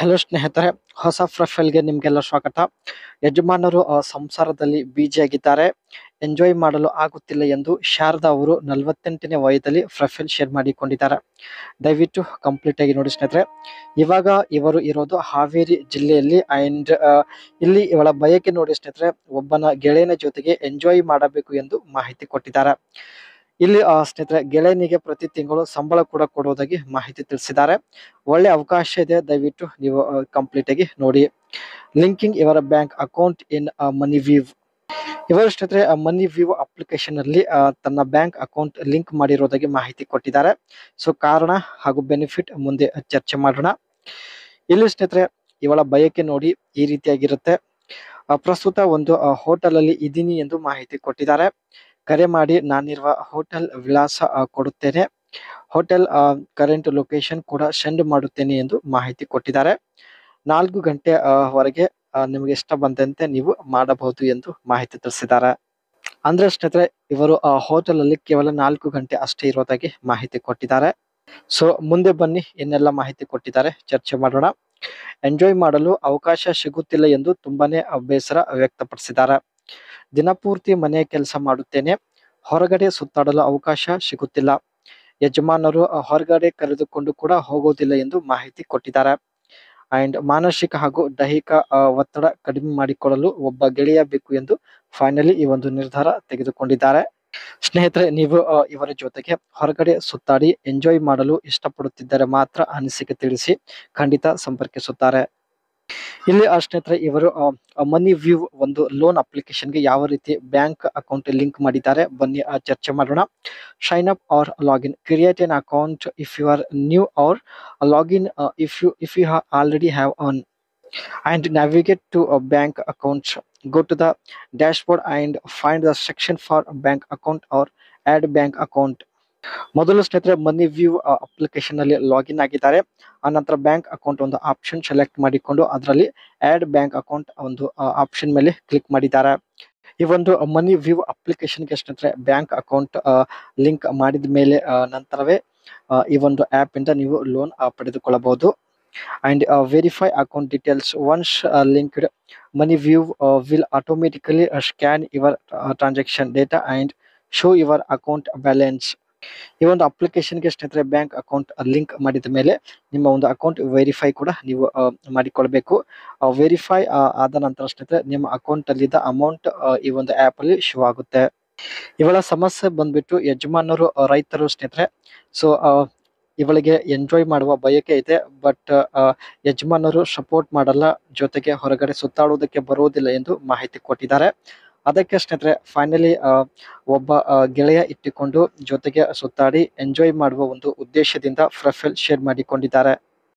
Hello ಸ್ನೇಹಿತರೆ, ಹೊಸ ಪ್ರೊಫೈಲ್ಗೆ ನಿಮ್ಗೆಲ್ಲ ಸ್ವಾಗತ. ಯಜಮಾನರು ಸಂಸಾರದಲ್ಲಿ ಬ್ಯುಸಿಯಾಗಿದ್ದಾರೆ, ಎಂಜಾಯ್ ಮಾಡಲು ಆಗುತ್ತಿಲ್ಲ ಎಂದು ಶಾರದಾ ಅವರು 48ನೇ ವಯದಲ್ಲಿ ಪ್ರೊಫೈಲ್ ಶೇರ್ ಮಾಡಿಕೊಂಡಿದ್ದಾರೆ. ದಯವಿಟ್ಟು ಕಂಪ್ಲೀಟ್ ಆಗಿ ನೋಡಿ ಸ್ನೇಹಿತರೆ. ಇವಾಗ ಇವರು ಇರೋದು ಹಾವೇರಿ ಜಿಲ್ಲೆಯಲ್ಲಿ ಅಂಡ್ ಇಲ್ಲಿ ಇವಳ ಬಯಕೆ ನೋಡಿ ಸ್ನೇಹಿತರೆ, ಒಬ್ಬನ ಗೆಳೆಯನ ಜೊತೆಗೆ ಎಂಜಾಯ್ ಮಾಡಬೇಕು ಎಂದು ಮಾಹಿತಿ ಕೊಟ್ಟಿದ್ದಾರೆ. ಇಲ್ಲಿ ಸ್ನೇಹಿತರೆ, ಗೆಳೆಯನಿಗೆ ಪ್ರತಿ ತಿಂಗಳು ಸಂಬಳ ಕೂಡ ಕೊಡುವುದಾಗಿ ಮಾಹಿತಿ ತಿಳಿಸಿದ್ದಾರೆ. ಒಳ್ಳೆ ಅವಕಾಶ ಇದೆ, ದಯವಿಟ್ಟು ನೀವು ಕಂಪ್ಲೀಟ್ ಆಗಿ ನೋಡಿ. ಲಿಂಕಿಂಗ್ ಇವರ ಬ್ಯಾಂಕ್ ಅಕೌಂಟ್ ಇನ್ ಮನಿ ವೀವ್. ಇವರು ಸ್ನೇಹಿತರೆ ಮನಿ ವ್ಯೂ ಅಪ್ಲಿಕೇಶನ್ ಅಲ್ಲಿ ತನ್ನ ಬ್ಯಾಂಕ್ ಅಕೌಂಟ್ ಲಿಂಕ್ ಮಾಡಿರೋದಾಗಿ ಮಾಹಿತಿ ಕೊಟ್ಟಿದ್ದಾರೆ. ಸೊ ಕಾರಣ ಹಾಗೂ ಬೆನಿಫಿಟ್ ಮುಂದೆ ಚರ್ಚೆ ಮಾಡೋಣ. ಇಲ್ಲಿ ಸ್ನೇಹಿತರೆ, ಇವಳ ಬಯಕೆ ನೋಡಿ ಈ ರೀತಿಯಾಗಿರುತ್ತೆ. ಪ್ರಸ್ತುತ ಒಂದು ಹೋಟೆಲ್ ಅಲ್ಲಿ ಇದ್ದೀನಿ ಎಂದು ಮಾಹಿತಿ ಕೊಟ್ಟಿದ್ದಾರೆ. ಕರೆ ಮಾಡಿ ನಾನಿರುವ ಹೋಟೆಲ್ ವಿಳಾಸ ಕೊಡುತ್ತೇನೆ, ಹೋಟೆಲ್ ಕರೆಂಟ್ ಲೊಕೇಶನ್ ಕೂಡ ಸೆಂಡ್ ಮಾಡುತ್ತೇನೆ ಎಂದು ಮಾಹಿತಿ ಕೊಟ್ಟಿದ್ದಾರೆ. 4 ಗಂಟೆ ವರೆಗೆ ನಿಮಗೆ ಇಷ್ಟ ಬಂದಂತೆ ನೀವು ಮಾಡಬಹುದು ಎಂದು ಮಾಹಿತಿ ತಿಳಿಸಿದ್ದಾರೆ. ಅಂದ್ರೆ ಸ್ನೇಹಿತರೆ, ಇವರು ಹೋಟೆಲ್ ಅಲ್ಲಿ ಕೇವಲ 4 ಗಂಟೆ ಅಷ್ಟೇ ಇರೋದಾಗಿ ಮಾಹಿತಿ ಕೊಟ್ಟಿದ್ದಾರೆ. ಸೊ ಮುಂದೆ ಬನ್ನಿ, ಇನ್ನೆಲ್ಲ ಮಾಹಿತಿ ಕೊಟ್ಟಿದ್ದಾರೆ, ಚರ್ಚೆ ಮಾಡೋಣ. ಎಂಜಾಯ್ ಮಾಡಲು ಅವಕಾಶ ಸಿಗುತ್ತಿಲ್ಲ ಎಂದು ತುಂಬಾನೇ ಬೇಸರ ವ್ಯಕ್ತಪಡಿಸಿದ್ದಾರೆ. ದಿನಪೂರ್ತಿ ಮನೆ ಕೆಲಸ ಮಾಡುತ್ತೇನೆ, ಹೊರಗಡೆ ಸುತ್ತಾಡಲು ಅವಕಾಶ ಸಿಗುತ್ತಿಲ್ಲ. ಯಜಮಾನರು ಹೊರಗಡೆ ಕರೆದುಕೊಂಡು ಕೂಡ ಹೋಗೋದಿಲ್ಲ ಎಂದು ಮಾಹಿತಿ ಕೊಟ್ಟಿದ್ದಾರೆ. ಅಂಡ್ ಮಾನಸಿಕ ಹಾಗೂ ದೈಹಿಕ ಒತ್ತಡ ಕಡಿಮೆ ಮಾಡಿಕೊಳ್ಳಲು ಒಬ್ಬ ಗೆಳೆಯ ಬೇಕು ಎಂದು ಫೈನಲಿ ಈ ಒಂದು ನಿರ್ಧಾರ ತೆಗೆದುಕೊಂಡಿದ್ದಾರೆ. ಸ್ನೇಹಿತರೆ, ನೀವು ಇವರ ಜೊತೆಗೆ ಹೊರಗಡೆ ಸುತ್ತಾಡಿ ಎಂಜಾಯ್ ಮಾಡಲು ಇಷ್ಟಪಡುತ್ತಿದ್ದರೆ ಮಾತ್ರ ಅನಿಸಿಕೆ ತಿಳಿಸಿ, ಖಂಡಿತ ಸಂಪರ್ಕಿಸುತ್ತಾರೆ. ಇಲ್ಲಿ ಸ್ನೇಹಿತರೆ, ಇವರು ಮನಿ ವ್ಯೂ ಒಂದು ಲೋನ್ ಅಪ್ಲಿಕೇಶನ್ಗೆ ಯಾವ ರೀತಿ ಬ್ಯಾಂಕ್ ಅಕೌಂಟ್ ಲಿಂಕ್ ಮಾಡಿದ್ದಾರೆ ಬನ್ನಿ ಚರ್ಚೆ ಮಾಡೋಣ. Sign up or login, create an account if you are new or login if you already have an and navigate to a bank accounts. Go to the dashboard and find the section for bank account or add bank account. ಮೊದಲು ಸ್ನೇಹಿತರೆ ಮನಿ view application ಅಲ್ಲಿ login ಆಗಿದ್ದಾರೆ. ಆನಂತರ bank account ಒಂದು option select ಮಾಡಿಕೊಂಡು ಅದರಲ್ಲಿ add bank account ಒಂದು option ಮೇಲೆ ಕ್ಲಿಕ್ ಮಾಡಿದ್ದಾರೆ. ಈ ಒಂದು ಮನಿ ವ್ಯೂ ಅಪ್ಲಿಕೇಶನ್ಗೆ ಸ್ನೇಹಿತರೆ ಬ್ಯಾಂಕ್ ಅಕೌಂಟ್ ಲಿಂಕ್ ಮಾಡಿದ ಮೇಲೆ ನಂತರವೇ ಈ ಒಂದು ಆಪ್ ಇಂದ ನೀವು ಲೋನ್ ಪಡೆದುಕೊಳ್ಳಬಹುದು. And verify account details. Once linked, MoneyView will automatically scan your transaction data and show your account balance. ಈ ಒಂದು ಅಪ್ಲಿಕೇಶನ್ಗೆ ಸ್ನೇಹಿತರೆ ಬ್ಯಾಂಕ್ ಅಕೌಂಟ್ ಲಿಂಕ್ ಮಾಡಿದ ಮೇಲೆ ನಿಮ್ಮ ಒಂದು ಅಕೌಂಟ್ ವೆರಿಫೈ ಕೂಡ ನೀವು ಮಾಡಿಕೊಳ್ಬೇಕು. ವೆರಿಫೈ ಆದ ನಂತರ ಸ್ನೇಹಿತರೆ ನಿಮ್ಮ ಅಕೌಂಟ್ ಅಲ್ಲಿದ್ದ ಅಮೌಂಟ್ ಈ ಒಂದು ಆಪ್ ಅಲ್ಲಿ ಶೋ ಆಗುತ್ತೆ. ಇವಳ ಸಮಸ್ಯೆ ಬಂದ್ಬಿಟ್ಟು ಯಜಮಾನರು ರೈತರು ಸ್ನೇಹಿತರೆ. ಸೊ ಇವಳಿಗೆ ಎಂಜಾಯ್ ಮಾಡುವ ಬಯಕೆ ಇದೆ, ಬಟ್ ಯಜಮಾನರು ಸಪೋರ್ಟ್ ಮಾಡಲ್ಲ, ಜೊತೆಗೆ ಹೊರಗಡೆ ಸುತ್ತಾಡೋದಕ್ಕೆ ಬರುವುದಿಲ್ಲ ಎಂದು ಮಾಹಿತಿ ಕೊಟ್ಟಿದ್ದಾರೆ. ಅದಕ್ಕೆ ಸ್ನೇಹಿತರೆ ಫೈನಲಿ ಒಬ್ಬ ಗೆಳೆಯ ಇಟ್ಟುಕೊಂಡು ಜೊತೆಗೆ ಸುತ್ತಾಡಿ ಎಂಜಾಯ್ ಮಾಡುವ ಒಂದು ಉದ್ದೇಶದಿಂದ ಪ್ರೊಫೈಲ್ ಶೇರ್ ಮಾಡಿಕೊಂಡಿದ್ದಾರೆ.